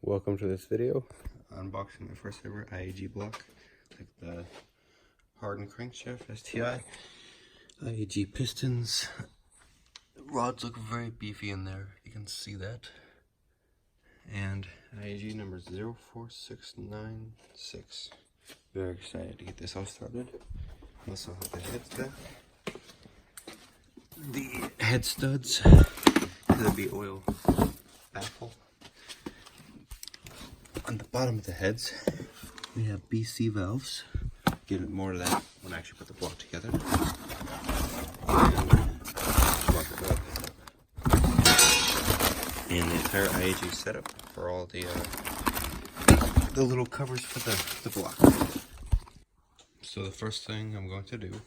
welcome to this video. Unboxing my first ever IAG block, like the hardened crankshaft STI. IAG pistons. Rods look very beefy in there, you can see that. And IAG number 04696. Very excited to get this all started. Also have the heads there. The head studs to the B-oil baffle. On the bottom of the heads, we have BC valves. Get more of that when I actually put the block together. And the entire IAG setup for all the little covers for the block. So the first thing I'm going to do,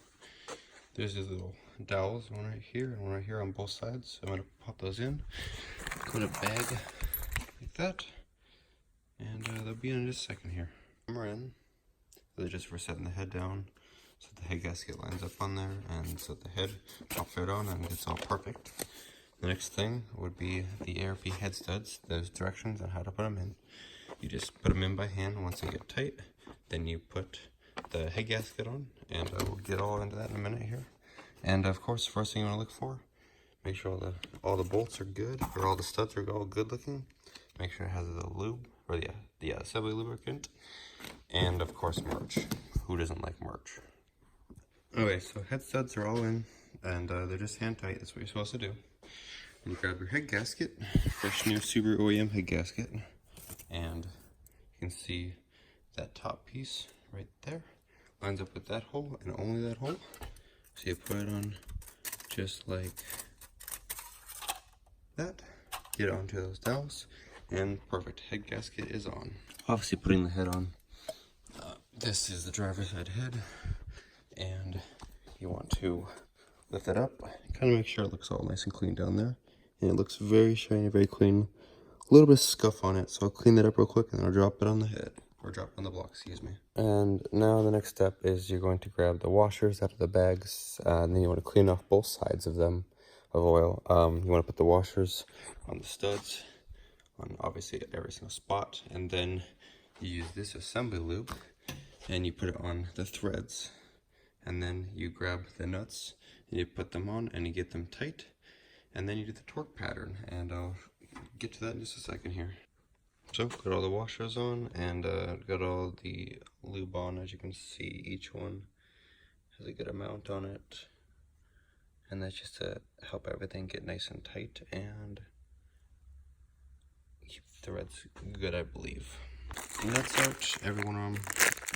there's these little dowels, one right here and one right here on both sides. I'm going to pop those in, put a bag like that. And they'll be in just a second here. We're in. They're just for setting the head down so the head gasket lines up on there and so the head pops right on and it's all perfect. The next thing would be the ARP head studs. There's directions on how to put them in. You just put them in by hand once they get tight. Then you put the head gasket on, and we'll get all into that in a minute here. And of course, the first thing you want to look for, make sure all the bolts are good, or all the studs are all good looking. Make sure it has the lube, or the assembly lubricant, and of course merch. Who doesn't like merch? Okay, so head studs are all in, and they're just hand tight. That's what you're supposed to do. You grab your head gasket, fresh new Subaru OEM head gasket, and you can see that top piece right there lines up with that hole and only that hole. So you put it on just like that. Get it onto those dowels. And perfect, head gasket is on. Obviously putting the head on, this is the driver's side head, and you want to lift it up, kind of make sure it looks all nice and clean down there. And it looks very shiny, very clean. A little bit of scuff on it, so I'll clean that up real quick and then I'll drop it on the head, or drop it on the block, excuse me. And now the next step is you're going to grab the washers out of the bags, and then you want to clean off both sides of them of oil. You want to put the washers on the studs, on obviously every single spot, and then you use this assembly lube and you put it on the threads, and then you grab the nuts and you put them on and you get them tight, and then you do the torque pattern, and I'll get to that in just a second here. So got all the washers on and got all the lube on. As you can see, each one has a good amount on it, and that's just to help everything get nice and tight and keep the threads good, I believe. And that's out, every one of them,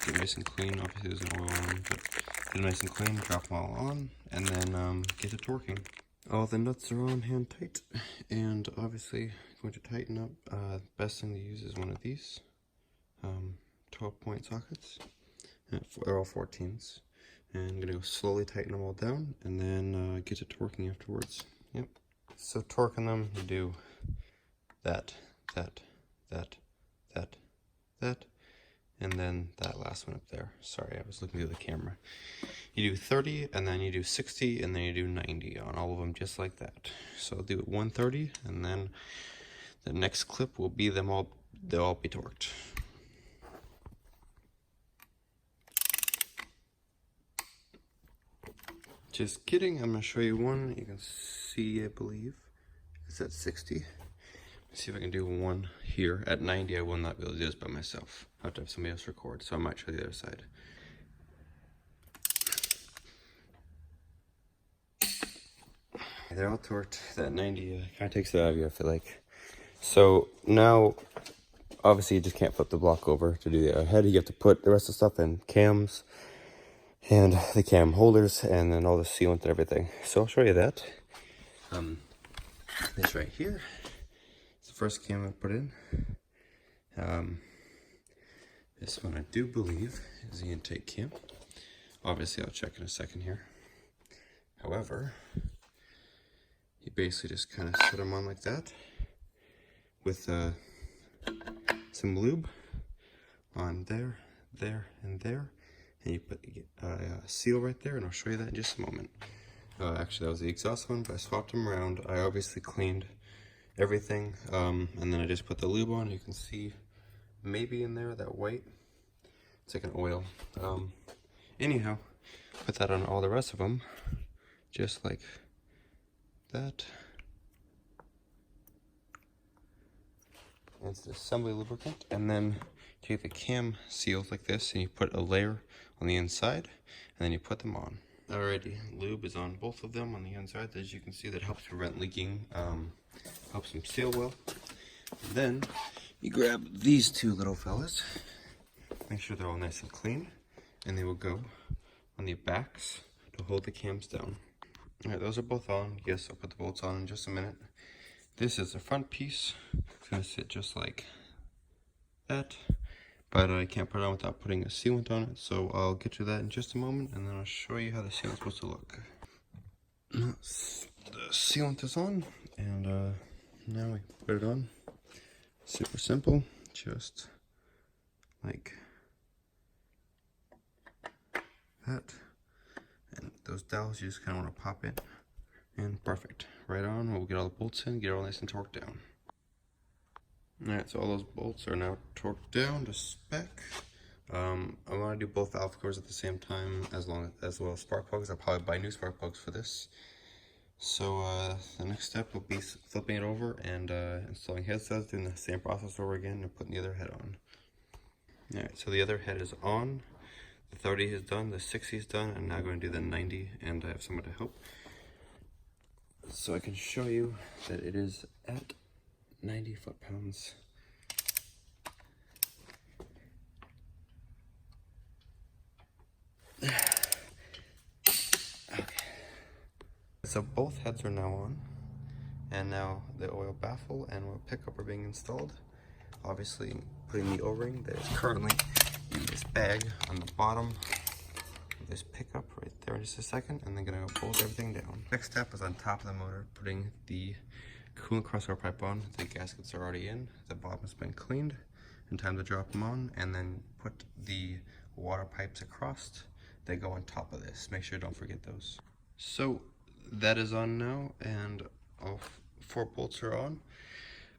get nice and clean. Obviously there's an oil on them, but get it nice and clean, drop them all on, and then get to torquing. All the nuts are on hand tight, and obviously going to tighten up. Best thing to use is one of these 12-point sockets. They're all 14s. And I'm going to go slowly tighten them all down, and then get to torquing afterwards. Yep. So torquing them, you do that, and then that last one up there. Sorry, I was looking through the camera. You do 30, and then you do 60, and then you do 90 on all of them, just like that. So I'll do it 130, and then the next clip will be they'll all be torqued. Just kidding, I'm going to show you one. You can see, I believe, it's at 60. Let's see if I can do one here. At 90, I will not be able to do this by myself. I have to have somebody else record, so I might show the other side. They're all torqued. That 90 kind of takes it out of you, I feel like. So now, obviously you just can't flip the block over to do the head. You have to put the rest of the stuff in cams, and the cam holders, and then all the sealant and everything. So I'll show you that. This right here is the first cam I put in. This one I do believe is the intake cam. Obviously I'll check in a second here. However, you basically just kind of set them on like that with some lube on there, and there. And you put a seal right there, and I'll show you that in just a moment. Actually, that was the exhaust one, but I swapped them around. I obviously cleaned everything. And then I just put the lube on. You can see maybe in there that white. It's like an oil. Anyhow, put that on all the rest of them, just like that. It's the assembly lubricant, and then take the cam seals like this, and you put a layer on the inside, and then you put them on. Alrighty, lube is on both of them on the inside. As you can see, that helps prevent leaking, helps them seal well. Then you grab these two little fellas, make sure they're all nice and clean, and they will go on the backs to hold the cams down. Alright, those are both on. Yes, I'll put the bolts on in just a minute. This is the front piece. It's going to sit just like that, but I can't put it on without putting a sealant on it, so I'll get to that in just a moment, and then I'll show you how the sealant's supposed to look. The sealant is on, and now we put it on. Super simple, just like that. And those dowels, you just kind of want to pop it in. Perfect. Right on. We'll get all the bolts in, get it all nice and torqued down. Alright, so all those bolts are now torqued down to spec. I want to do both valve covers at the same time, as well as spark plugs. I'll probably buy new spark plugs for this. So the next step will be flipping it over and installing head studs, doing the same process over again, and putting the other head on. Alright, so the other head is on. The 30 is done, the 60 is done, and now I'm going to do the 90, and I have someone to help. So I can show you that it is at 90 foot-pounds. Okay. So both heads are now on, and now the oil baffle and oil pickup are being installed. Obviously, putting the O-ring that is currently in this bag on the bottom of this pickup right there in just a second, and then gonna bolt everything down. Next step is on top of the motor, putting the coolant crossover pipe on. The gaskets are already in, the bottom has been cleaned, and time to drop them on, and then put the water pipes across. They go on top of this. Make sure you don't forget those. So that is on now, and all 4 bolts are on.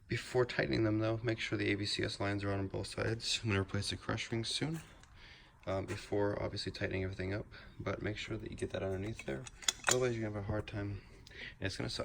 Before tightening them though, make sure the ABCS lines are on both sides. I'm going to replace the crush rings soon, before obviously tightening everything up, but make sure that you get that underneath there, otherwise you're going to have a hard time and it's going to suck.